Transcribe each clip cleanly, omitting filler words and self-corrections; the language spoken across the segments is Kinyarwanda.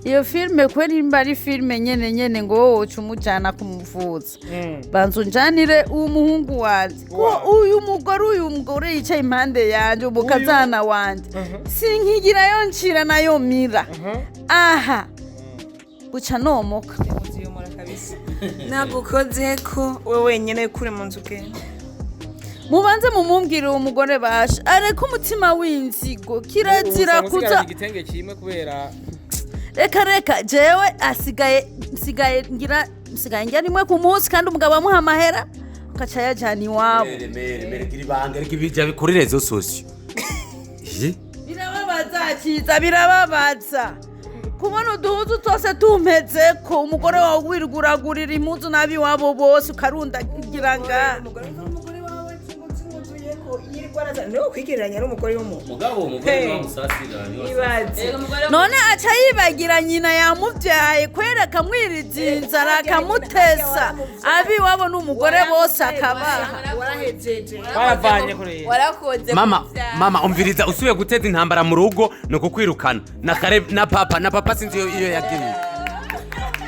iyo filme kweri mba ari filme nyene ngo woca umujana kumuvuza banza unjanire uwo muhungu wanje ko uyu mugore yicaye impande yanje umukazana wanje sinkigira yo ncira nayo mira aha buca nomoka nagukoze ko we wenyene kure mu nzu genda mubanze mumumbwire uwo mugore basha areka umutima w'inzigo kirazira kuza igitenge kimwe kubera reka jewe nsigaye ngira rimwe ku munsi kandi umugabo amuha amahera akaca yajana iwabo mere kiribanga reka ibijya kuri rezo sosio birababaza kubona uduhuzu twose tumpeze ko umugore wawe wiruguragurira impuzu nabi wabo bose ukarundagira ngaha niwo kwigereranya n'umugore w'umuntu umugore wamusasira none aca yibagira nyina yamubyaye kwereka mwiriza inzara akamutesa abi wabo n'umugore bose akabaha baravanye kure warakoze mama umviriza usuye guteza intambara mu rugo no kukwirukana na papa sinzi iyo yagiye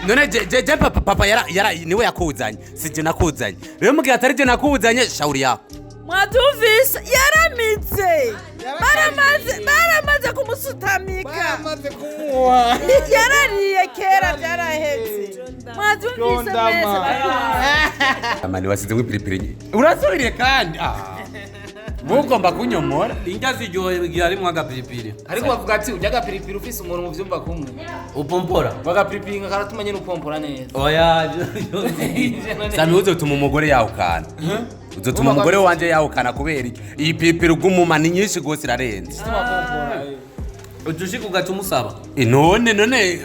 none je papa yara niwe yakuzanye sije nakuzanye rero mugihe atari je nakuzanye shauri yako mwaduvisa yaramitse baramaze kumusutamika baramaze kumuha yarariye kera byarahetse mwaduvisa mwese amani wasize w'ipiripiri urasubiriye kandi mugomba kunyomora indya ziryohe bigira arimo agapiripiri ariko bavuga ati ujya agapiripiri ufise umuntu mu vyumba kumwe upompora bagapiripiri karatuma nyine upompora neza oya sami uzotuma umugore yawukana uzotuma umugore wanje yawukana kubera iyi piripiri ugumuma ni nyinshi gose irarenze ujushika ugatuma usaba none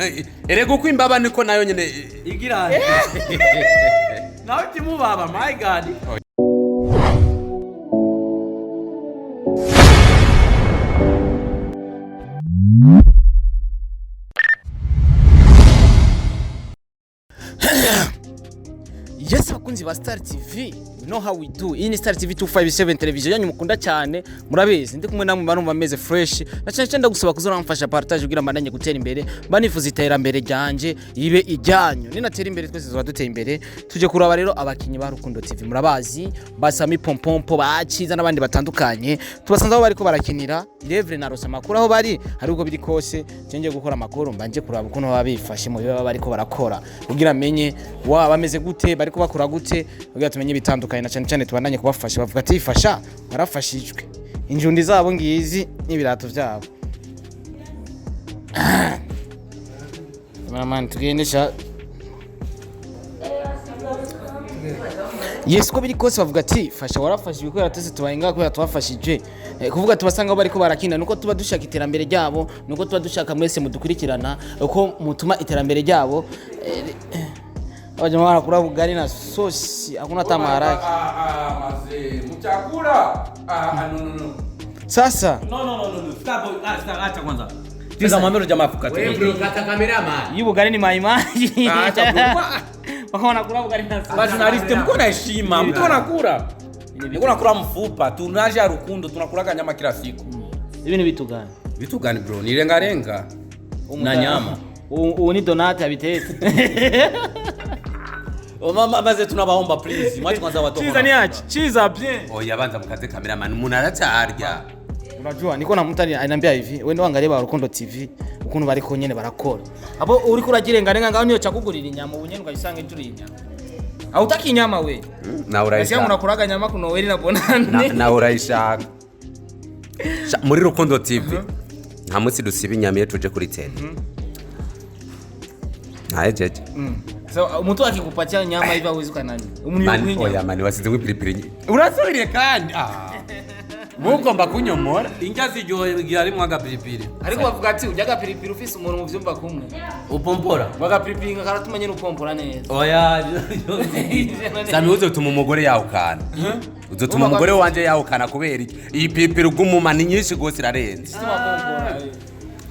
erega uko imbaba niko nayo nyene igira nawe timubaba my god Yes bakunzi ba Star TV you know how we do iyi ni Star TV 257 television yanyu mukunda cyane murabizi ndi kumwe namwe barumva meze fresh na cyane ndagusaba kuzora mfasha partage kugira mbandanye gutera imbere banifuza iterambere ryanje ibe ijyanyu ninatera imbere twese tuba duteye imbere tuje kuraba rero abakinyi ba Rukundo TV murabazi basami pompompo baciza nabandi batandukanye tubasanze aho bariko barakinira Levre na Rosa makuru aho bari hari uko biri kose cenge gukora makuru mbanje kuraba ukuntu baba bifashe mu biba bariko barakora kugira menye wa bameze gute bariko bakora gute kugira tumenye bitandukanye na cyane tubandanye kubafasha bavuga ati ifasha barafashijwe injundi zabo ngizi n'ibirato byabo mama tugendesha Yes ko biri kose bavuga ati fasha warafashijwe ko yaratese tubayenga ko yatwafashije kuvuga tubasanga bariko barakina nuko tuba dushaka iterambere ryabo nuko tuba dushaka mwese mudukurikirana uko mutuma iterambere ryabo Wajama kula ugali na sosi hakuna tamaraki maze mchakula no sasa no stop acha kwanza tiza mwambie jamaa fukate wewe bro kata cameraman hiyo ugali ni maimaji acha bro wakaona kula ugali na sosi basi journalist mko na heshima mtu anakula niko nakula mfupa tunaja Rukundo tunakula nyama kila siku hivi ni vitu gani bro ni renga na nyama ni donati abitete mama baze tunabaomba please mwache kwanza watoka chiza niache chiza bien oya banza mukaze cameraman umuntu aracyarya unajua niko na mtu ananiambia hivi wewe ndo angalia ba Rukundo TV ukuntu bari ko nyene barakora abo uri kuragirenga ngaho niyo cyakugurira inyama ubunyene ukayisanga ituri inyama au taki inyama we na urayishaka sasa unakuraga nyama kuno weri na bonane na urayishaka muri Rukundo TV nta munsi dusiba inyama iyo tuje kuri tele jeje so umuntu akikupatia nyama hivi hauwezi kanani oya mani wasize w'ipiripiri urasubiriye kandi mugomba kunyomora indya ziryohe bigira arimo agapiripiri ariko bavuga ati ujya agapiripiri ufise umuntu mu vyumba kumwe upompora bagapiripiri karatuma nyine upompora neza oya sami uzotuma umugore yawukana uzotuma umugore wanje yawukana kubera iyi piripiri ugumuma ni nyinshi gose irarenze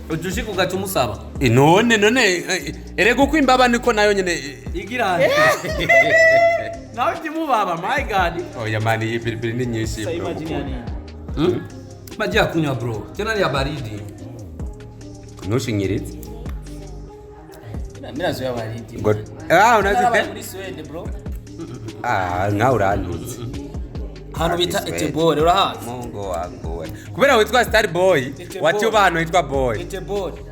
ujushika ugatuma usaba none erega uko imbaba niko nayo nyene igira nawe timubaba my god oya mani iyi piripiri ni nyinshi maji ya kunywa bro tena ni ya baridi ntushinyirize mirazo y'abaridi ngo unazi muri Sweden bro nka urantuze hano bita Etebore urahazi mungo wangu we kubera witwa Star Boy wati abantu witwa Boy Etebore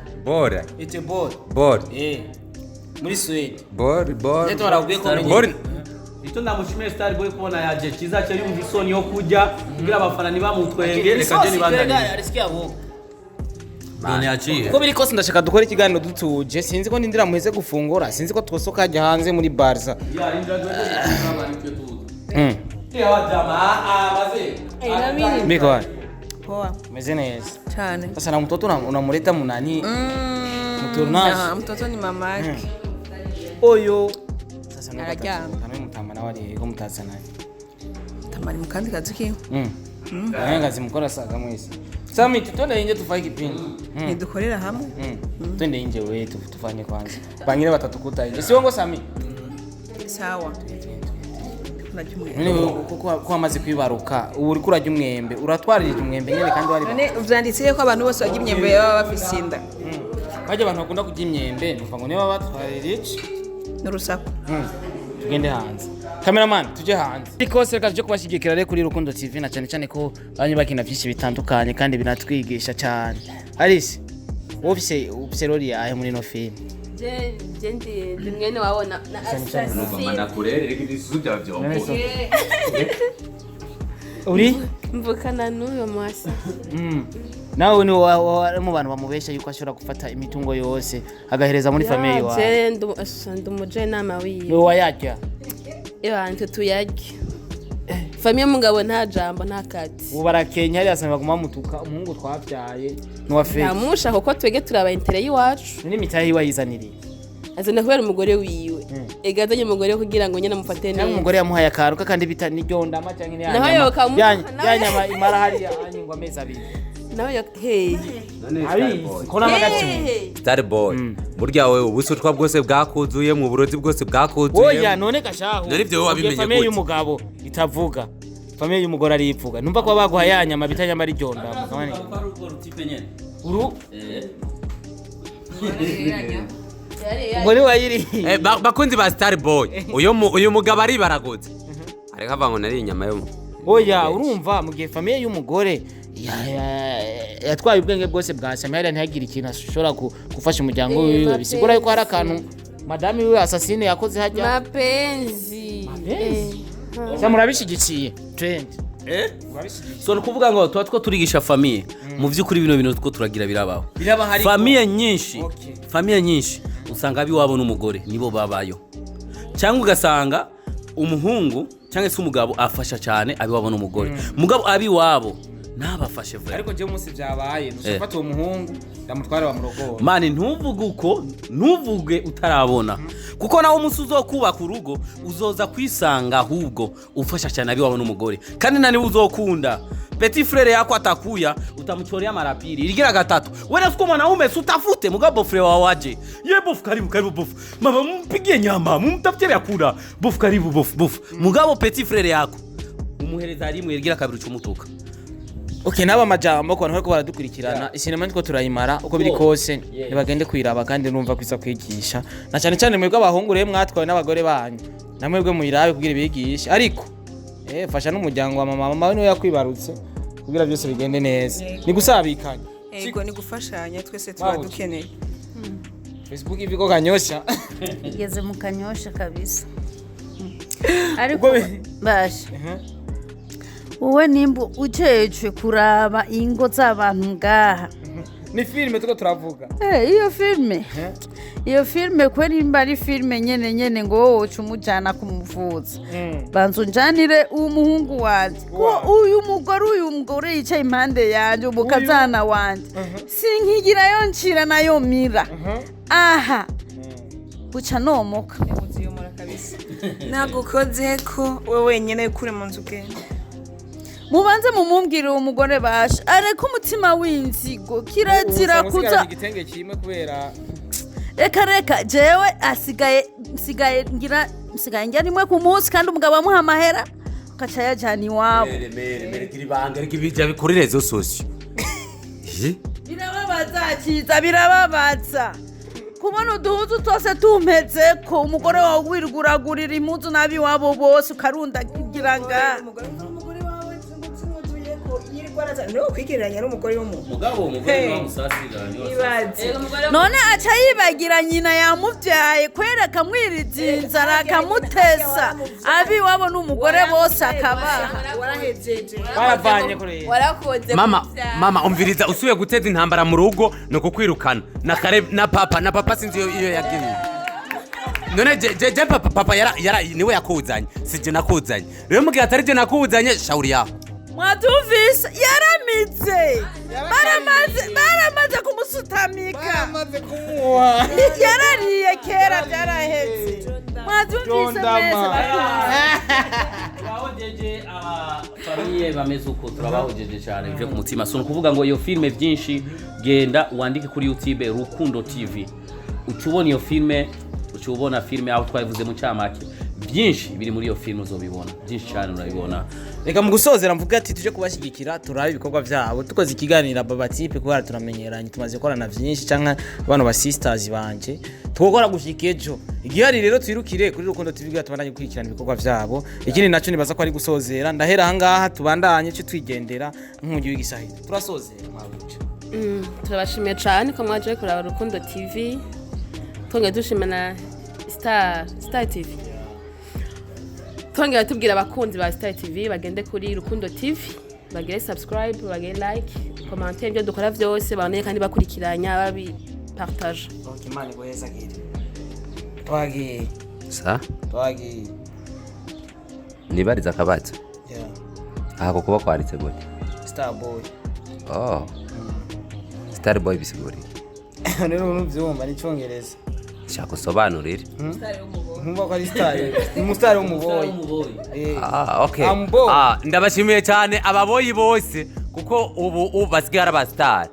muri Sweden Neto barabwiye ko ito ndamushimiye Star Boy kubona yaje kiza cyo yumva isoni yo kujya kugira abafana nibamutwenge reka je nibandanye arisikia abo none yaciye uko biri kose ndashaka dukora ikiganiro dutuje sinzi ko ndindira muheze gufungura sinzi ko twosoka hajya hanze muri Barca ya indra dwe n'icyo tuza ya jamaa baze Miko Poa. meze neza Cyane. sasa na mtoto unamleta munani mtoto Mtoto ni mama yake. oyo sasa Araryama. kama mutamba na wali ko mutazana Tamari mukandi kazi kiwe. ngazi mukora saga mwese Sami tutonde nje tufaye kipindi Nidukorera hamwe. twende nje we tufanye kwanza bangire batatukuta nje sio ngo Sami Sawa. none ko amaze kwibaruka ubu uri kurajya umwembe uratwarira umwembe nyene kandi wari None uvyanditse ko abantu bose bajya imyembe baba bafise inda. bajya abantu bakunda kujya imyembe nuva ngo niba batwarira iki N'urusaku. tugende hanze cameraman tuje hanze ikose reka tuje kubashigikira rero kuri Rukundo TV na cyane cyane ko abanye bakina byinshi bitandukanye kandi binatwigisha cyane Alice ufise roli yahe muri no film je ndi mwene wabona na assassin nakurere reka ibisubizo byawe byombo uri mvukana n'uyo mwasi nawe ni mu bantu bamubesha yuko ashobora gufata imitungo yose agahereza muri famille yawe je ndi umujyanama wiwe ni wayajya abantu tuyajya famille mugabo nta jambo nta kati ubu barakenya hariya asanga baguma bamutuka umuhungu twabyaye n'uwa fake namusha kuko twege turaba intere y'iwacu n'imitahe yiwe yizaniriye azana kubera umugore wiwe egazanye umugore kugira ngo nyine amufate neza cyangwa umugore yamuhaye akaruka kandi bita n'iryondama cyangwa naho yokamuha yanyama imara hariya anyingwa amezi abiri naho yo hey ko n'amagacu Star Boy burya wewe ubusutwa bwose bwakuzuye mu burozi bwose bwakuzuye oya none gashaho none ibyo wabimenye gute famille y'umugabo itavuga famille y'umugore arivuga numva ko baguha yanyama bitanyama riryondama kabane uru ubwo ni wayiri bakunzi ba Star Boy uyu mugabo ari baragutse ariko avango nari inyama yo oya urumva mu gihe famille y'umugore yatwaye ubwenge bwose bwa Samira ntihagire ikintu ashobora gufasha umuryango wiwe bisigura yuko hari akantu madame wiwe assasine yakoze hajya mapenzi murabishigikiye trend so no kuvuga ngo tuba two turigisha famille mu by'ukuri bino bintu two turagira birabaho famille nyinshi usanga abiwabo n'umugore nibo babayo cyangwa ugasanga umuhungu cyangwa se umugabo afasha cyane abiwabo n'umugore mugabo abiwabo nabafashe vuba ariko je umunsi byabaye nusufata uwo muhungu ndamutwara wa murogoro mani ntuvuge utarabona kuko nawe umunsi uzokubaka urugo uzoza kwisanga ahubwo ufasha cyane abiwabo n'umugore kandi nani uzokunda petit frère yako atakuya utamuchorea mara pili iligira gatatu wewe siko mwanaume utafute mugabo frère wa waje ye bofu karibu bofu mama mpigie nyama mumtafutie vyakula bofu karibu bofu mugabo petit frère yako umuhereza rimwe iligira kabiri cyumutuka okay naba majambo ko bariko baradukurikirana isinema niko turayimara uko biri kose ntibagende kwiraba kandi numva kwisa kwigisha na cyane cyane mwebwe abahungu rero mwatwawe n'abagore banyu namwebwe muyirabe kugira bigisha ariko fasha n'umuryango wa mama niwe yakwibarutse kugira byose bigende neza ni gusabikanya Ego ni gufashanya twese tuba dukeneye. Facebook iviko kanyosha igeze mu kanyosha kabisa ariko basha wowe nimba ucecwe kuraba ingo z'abantu ngaha ni filme tuko turavuga iyo filme kweri nimba ari filme nyene ngo wowe umujana kumuvuza banzu njanire umuhungu wanje ko uyu mugore yicaye impande yanje umukazana wanje sinkigirayo ncira nayo mira aha buca nomoka Ubuziyomora kabisa. Nagukoze ko wewe wenyene kure mu nzu genda. mubanze mumumbwire uwo mugore basha areka umutima w'inzigo kirazira kuza igitenge kimwe kubera reka jewe asigaye ngira rimwe ku munsi kandi umugabo amuha amahera ukaca yajyana iwabo mere kiribanga reka ibijya bikorere zo sosio birababaza kiza birababaza kubona uduhuzu twose tumeze ko umugore wawe wiruguragurira impuzu nabi wabo bose ukarunda kugira nga umugore wawe nzimutuye ko yirirwa no kwigereranya n'umugore w'umuntu mugabo umugore wamusasira ni ibaze none aca yibagira nyina yamubyaye kwera akamwiriza inzara akamutesa abi wabo n'umugore bose akabaha warahejeje baravanye kure warakoze mama umviriza usubiye guteza intambara mu rugo no kukwirukana na papa sinzi iyo yagiye none je papa yara niwe yakuzanye sije nakuzanye rero mugihe atari je nakuzanye shauri yaho mwatumvise yaramitse baramaze kumusutamika baramaze kumuha yarariye kera byarahetse mwatumvise mwese turahojeje famiye bameze uko turabahojeje cyane bije ku mutima so kuvuga ngo iyo filme byinshi genda wandike kuri YouTube Rukundo TV ucubona iyo filme ucubona filme aho twayivuze mu cyamake byinshi biri muri iyo filme uzobibona byinshi cyane urabibona reka mu gusozera mvuga ati tuje kubashyigikira turabe ibikorwa byabo tukoze ikiganira Baba Tipe kubera turamenyeranye tumaze korana byinshi canka abantu ba sisters banje twokora gushika ejo igihari rero twirukire kuri Rukundo TV gatubandanye gukurikirana ibikorwa byabo ikindi naco nibaza ko ari gusozera ndahera hangaha tubandanye cyo twigendera nk'umugi w'igisahira turasozera mwabuce turabashimiye cyane ko mwaje kuraba Rukundo TV twongeye dushimana Star TV twongeye tubwira abakunzi ba Star TV bagende kuri Rukundo TV bagire subscribe bagire like commenter ibyo dukora byose bamenye kandi bakurikiranya babi partage Imana guheza gire twagiye twagiye nibariza akabaza yeah aha kuba kwaritse gute Starboy Starboy bisiguri rero unuvyumva ni cyongereza shaka sobanurire nkumva ko ari star ni umustar w'umuboyi okay ndabashimiye cyane ababoyi bose kuko ubu basigara aba star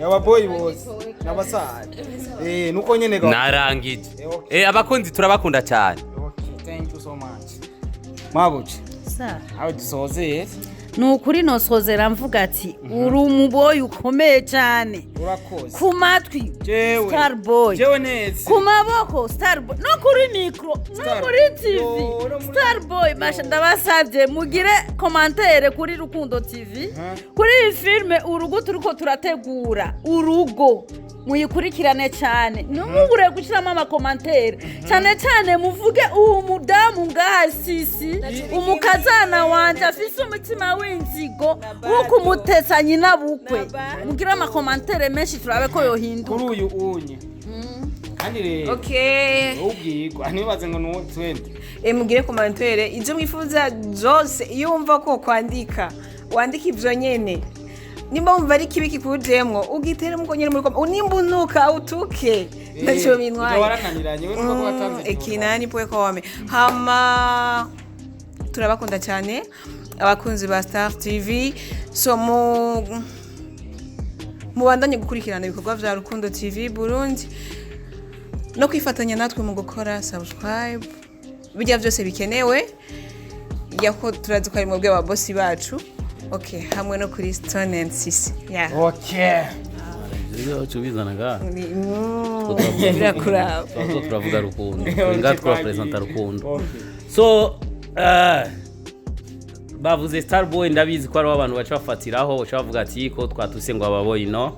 ababoyi bose n'abasare nuko nyene ga narangije abakunzi turabakunda cyane thank you so much mabuci sa aho dusozeye nukuri nosozera mvuga ati uri umuboyi ukomeye cyane urakoze ku matwi jewe Starboy jewe neza ku maboko Starboy no kuri micro no muri TV Starboy masha ndabasabye mugire commentaire kuri Rukundo TV kuri iyi filme urugo turiko turategura urugo muyikurikirane cyane numubure gushiramo ama commentaire cyane muvuge uwo mudamu ngaha sisi umukazana wanje afise umutima w'inzigo uko mutesa nyina bukwe mugira ama commentaire menshi turabe ko yohinduka kuri uyu unye kandi rero ubwirwa nibaze ngo nuwo twende mugire commentaire ibyo mwifuza byose yumva ko kwandika wandika ibyo nyene nimba wumva ari kibi kikujemwo ugitere muko nyene muri unimba unuka utuke ndacho minwaye warakaniranye we nuko watanze ekinani poe kome hama turabakunda cyane abakunzi ba Star TV so mubandanye gukurikirana ibikorwa vya Rukundo TV Burundi no kwifatanya natwe mu gukora subscribe bijya byose bikenewe yako turazukari mu bwe ba boss bacu okay hamwe no kuri Stone and Sisi yeah okay rero tubizanaga birakuraba turavuga Rukundo inga twapresenta Rukundo so bavuze Starboy ndabizi ko ari abantu baca bafatiraho baca bavuga ati ko twatuse ngo ababoyi no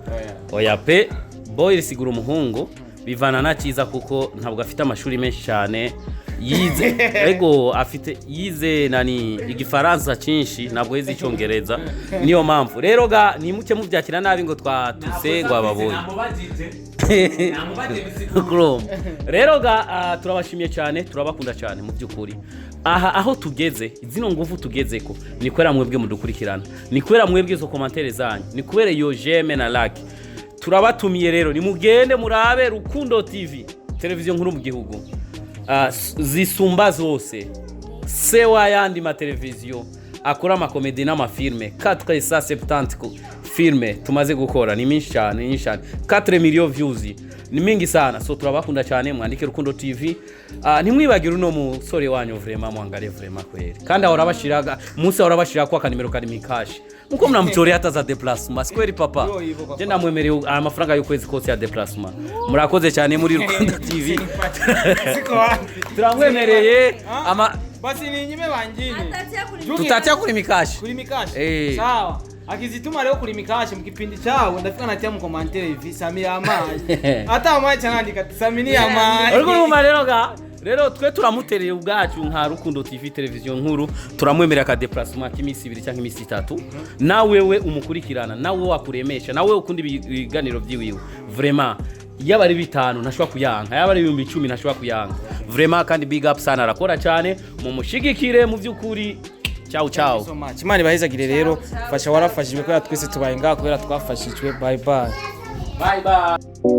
oya pe boy sigura umuhungu bivana na ciza kuko ntabwo afite amashuri menshi cyane yize ego afite yize nani igifaransa cyinshi ntabwo yize icyongereza niyo mpamvu rero ga nimuke mubyakira nabi ngo twatuse ngo ababoyi rero ga turabashimiye cyane turabakunda cyane mu byukuri aha aho tugeze izino ngufu tugeze ko ni kwera mwebwe mudukurikirana ni kwera mwebwe zo commentaire zanyu ni kwera yo j'aime na like turabatumiye rero ni mugende murabe Rukundo TV televiziyo nkuru mu gihugu zisumba zose sewa yandi ma televiziyo akora ama comedy n'ama filme 470 filme tumaze gukora ni mingi cyane 4 million views ni mingi sana, so turabakunda cyane. Mwandike Rukundo TV, ntimwibagire uno musore wanyu vraiment mwangare vraiment kweli, kandi ahora bashiraga munsi ahora bashira kwa kanimero kari mikashi muko mnamchore hata za déplacement kweli papa. Je namwemereye amafaranga y'ukwezi kose ya déplacement. Murakoze cyane muri Rukundo TV. Turamwemereye basi ni nyime bangine tutatia kuri mikashi sawa. Akizituma leo kuri mikashi mu kipindi chao ndafika natia mu commentaire hivi Samia amaji hata amaji cyandika Samia amaji ariko numva rero twe turamutereye ubwacu nka Rukundo TV television nkuru, turamwemerera ka déplacement kimisi 2 cyangwa imisi 3, nawe we umukurikirana, nawe wakuremesha, nawe ukunda ibiganiro byiwiwe vraiment. Yaba ari 5 ntashobora kuyanka, yaba ari 10 ntashobora kuyanka vraiment, kandi big up sana, arakora cyane, mu mushigikire mu byukuri. Ciao ciao. Imana ibahezagire rero, fasha warafashijwe kubera twese tubaye ngaho kubera twafashijwe. Bye bye. Bye bye.